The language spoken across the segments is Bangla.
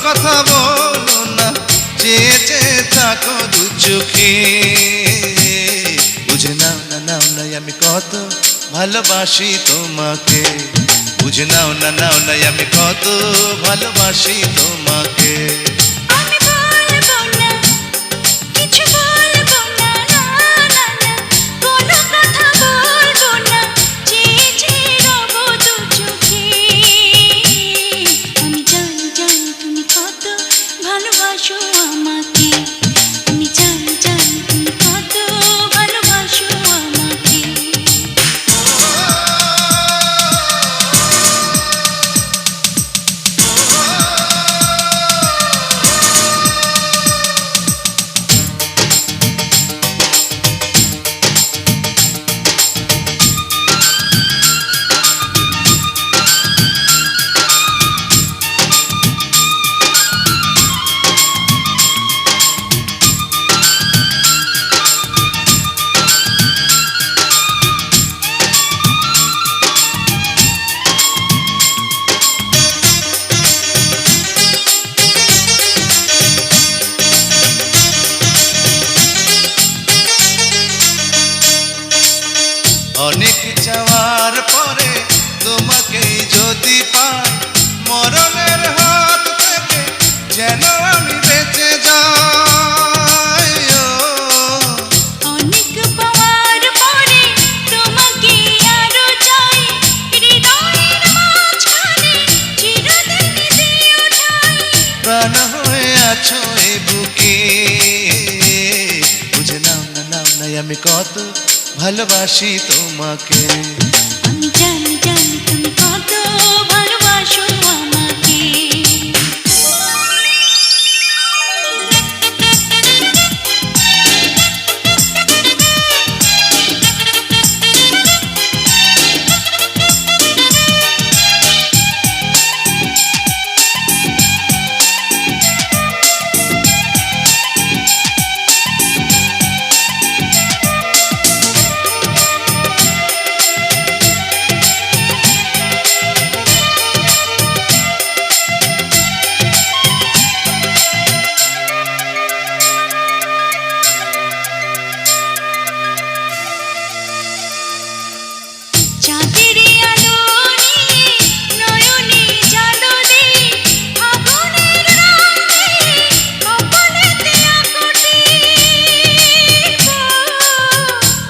কথা বলো না, চেয়ে চেয়ে থাকো দু চোখে। বুঝে নাও না, নাও নাই আমি কত ভালোবাসি তোমাকে। বুঝে নাও না, নাও নাই আমি কত ভালোবাসি তোমাকে। অনেক চাওয়ার পরে তোমাকে যদি পাই, মরণের হাত থেকে যেন আমি বেঁচে যাই। অনেক পাওয়ার পরে তোমাকে আরো চাই, হৃদয়ের মাঝখানে চিরদিন দিও ঠাই। প্রাণ হয়ে আছো এ বুকে। বুঝে নাও না, নাও নাই আমি কত ভালোবাসি তোমাকে। আমি জানি জানি তুমি কত ভালোবাসো আমাকে।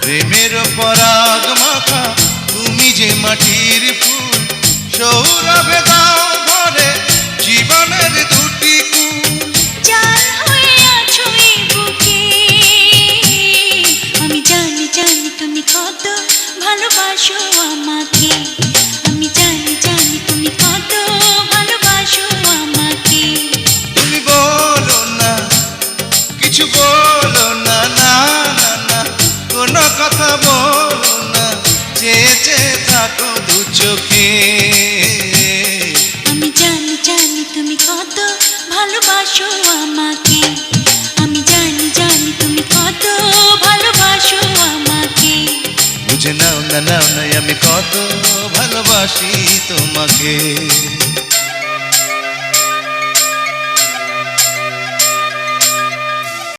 প্রেমের পরাগ মাখা তুমি যে মাটির ফুল, সৌরভে দাও ভরে জীবনের দুটি কুল। জান হয়ে আছো এই বুকে। আমি জানি জানি তুমি কত ভালোবাসো আমাকে। আমি জানি জানি তুমি কত ভালোবাসো আমাকে। তুমি বলো না, কিছু বলো না, না না না, কোনো কথা বলো না, চেয়ে চেয়ে থাকো দু চোখে। আমি জানি জানি তুমি কত ভালোবাসো আমাকে। আমি জানি জানি তুমি কত ভালোবাসো আমাকে। বুঝে নাও না, নাও নাই আমি কত ভালোবাসি তোমাকে।